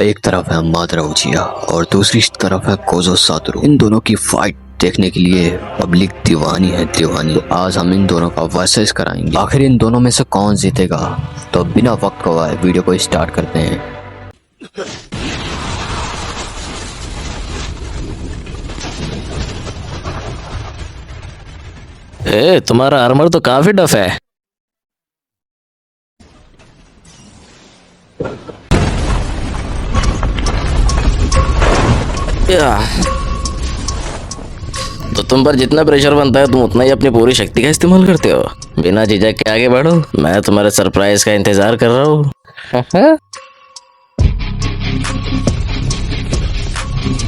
एक तरफ है मादरा उचिया और दूसरी तरफ है कोजो सातोरू। इन दोनों की फाइट देखने के लिए पब्लिक दीवानी है दीवानी। तो आज हम इन दोनों का वर्सेस कराएंगे, आखिर इन दोनों में से कौन जीतेगा। तो बिना वक्त गवाए वीडियो को स्टार्ट करते हैं। तुम्हारा आर्मर तो काफी टफ है। तो तुम पर जितना प्रेशर बनता है तुम उतना ही अपनी पूरी शक्ति का इस्तेमाल करते हो। बिना झिझक के आगे बढ़ो, मैं तुम्हारे सरप्राइज का इंतजार कर रहा हूँ।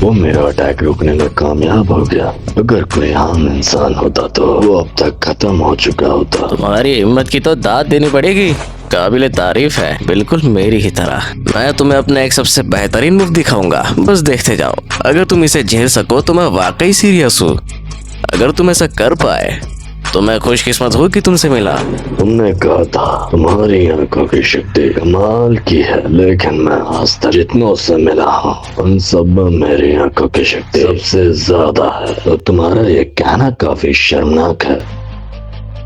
वो मेरा अटैक रोकने में कामयाब हो गया। अगर कोई आम इंसान होता तो वो अब तक खत्म हो चुका होता। तुम्हारी हिम्मत की तो दाद देनी पड़ेगी, काबिले तारीफ है, बिल्कुल मेरी ही तरह। मैं तुम्हें अपना एक सबसे बेहतरीन मूव दिखाऊंगा, बस देखते जाओ। अगर तुम इसे झेल सको तो मैं वाकई सीरियस हूँ। अगर तुम ऐसा कर पाए तो मैं खुशकिस्मत हूँ कि तुमसे मिला। तुमने कहा था तुम्हारी आंखों की शक्ति कमाल की है, लेकिन मैं आज तक जितनों से मिला हूँ उन सब में मेरी आंखों की शक्ति सबसे ज्यादा है। तो तुम्हारा ये कहना काफी शर्मनाक है।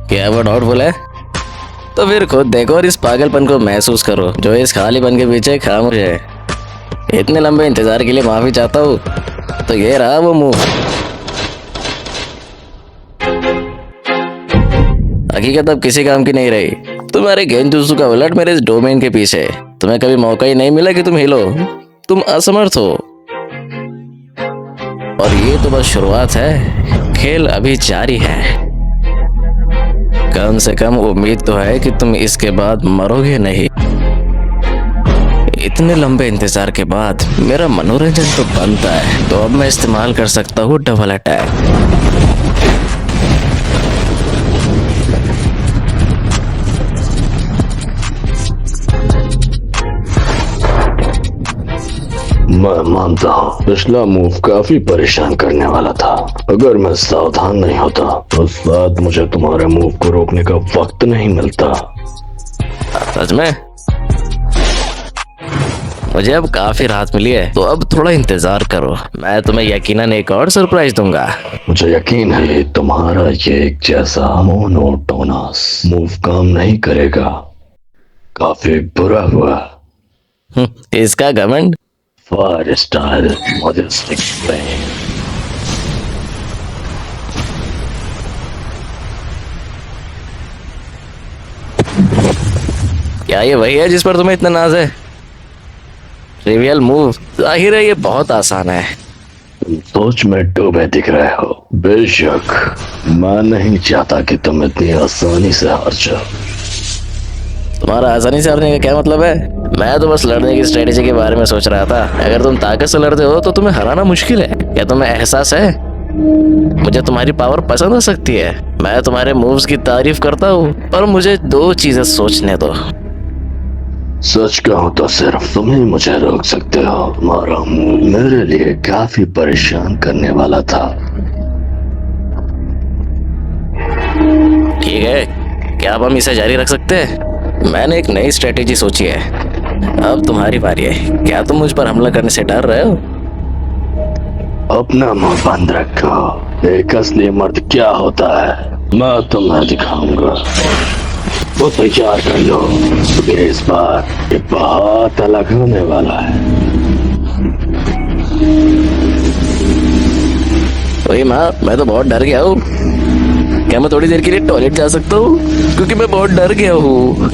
क्या वो डाउटफुल है? तो फिर खुद देखो और इस पागलपन को महसूस करो जो इस खालीपन के पीछे खामोश है। इतने लंबे इंतजार के लिए माफी चाहता हूँ। तो ये रहा वो मुंह। हकीकत अब किसी काम की नहीं रही। तुम्हारे गेंजुत्सु का उलट मेरे इस डोमेन के पीछे। तुम्हें कभी मौका ही नहीं मिला कि तुम हिलो। तुम असमर्थ हो। और ये तो बस शुरुआत है, खेल अभी जारी है। कम से कम उम्मीद तो है कि तुम इसके बाद मरोगे नहीं। इतने लंबे इंतजार के बाद मेरा मनोरंजन तो बनता है, तो अब मैं इस्तेमाल कर सकता हूँ डबल अटैक। मैं मानता हूँ पिछला मूव काफी परेशान करने वाला था। अगर मैं सावधान नहीं होता तो शायद मुझे तुम्हारे मूव को रोकने का वक्त नहीं मिलता। सच में मुझे अब काफी राहत मिली है, तो अब थोड़ा इंतजार करो। मैं तुम्हें यकीनन एक और सरप्राइज दूंगा। मुझे यकीन है तुम्हारा ये एक जैसा मोनोटोनस मूव काम नहीं करेगा। काफी बुरा हुआ। इसका घमंड। Fire style modalistic flame. क्या ये वही है जिस पर तुम्हें इतना नाज है? ट्रिवियल मूव, जाहिर है ये बहुत आसान है। तुम सोच में डूबे दिख रहे हो। बेशक मैं नहीं चाहता कि तुम इतनी आसानी से हार जाओ। तुम्हारा आसानी से हारने का क्या मतलब है? मैं तो बस लड़ने की स्ट्रेटेजी के बारे में सोच रहा था। अगर तुम ताकत से लड़ते हो तो तुम्हें हराना मुश्किल है। क्या तुम्हें एहसास है? मुझे तुम्हारी पावर पसंद आ सकती है। मैं तुम्हारे मूव्स की तारीफ करता हूँ, पर मुझे दो चीजें सोचने दो। सच कहूं तो सिर्फ तुम ही मुझे रोक सकते हो। तुम्हारा मूव मेरे लिए काफी परेशान करने वाला था। ठीक है, क्या अब हम इसे जारी रख सकते हैं? मैंने एक नई स्ट्रेटेजी सोची है। अब तुम्हारी बारी है। क्या तुम मुझ पर हमला करने से डर रहे हो? अपना मुंह बंद रखो। एक असली मर्द क्या होता है मैं तुम्हें दिखाऊंगा। वो तैयार कर लो, क्योंकि इस बार ये बहुत अलग होने वाला है। ओए माँ, मैं तो बहुत डर गया हूँ। क्या मैं थोड़ी देर के लिए टॉयलेट जा सकता हूँ? क्योंकि मैं बहुत डर गया हूँ।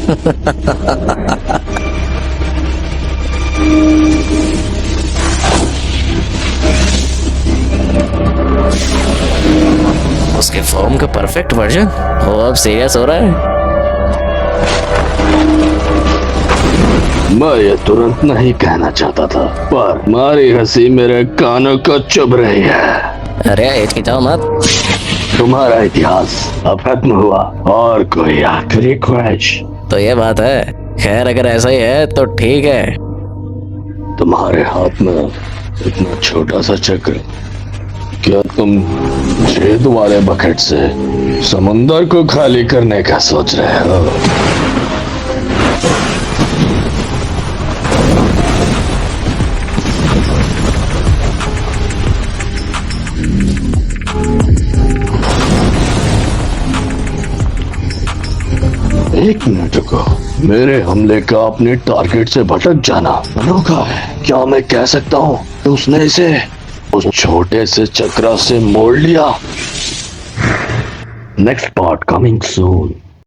उसके फॉर्म का परफेक्ट वर्जन। हो अब सीरियस हो रहा है? मैं ये तुरंत नहीं कहना चाहता था, पर तुम्हारी हंसी मेरे कानों को चुभ रही है। अरे हिचकिचाओ मत। तुम्हारा इतिहास अब खत्म हुआ और कोई आखिरी ख्वाहिश। तो ये बात है। खैर अगर ऐसा ही है तो ठीक है। तुम्हारे हाथ में इतना छोटा सा चक्र, क्या तुम छेद वाले बकेट से समुंदर को खाली करने का सोच रहे हो? एक मिनट रुको, मेरे हमले का अपने टारगेट से भटक जाना अनोखा है। क्या मैं कह सकता हूँ तो उसने इसे उस छोटे से चक्रा से मोड़ लिया। Next part coming soon.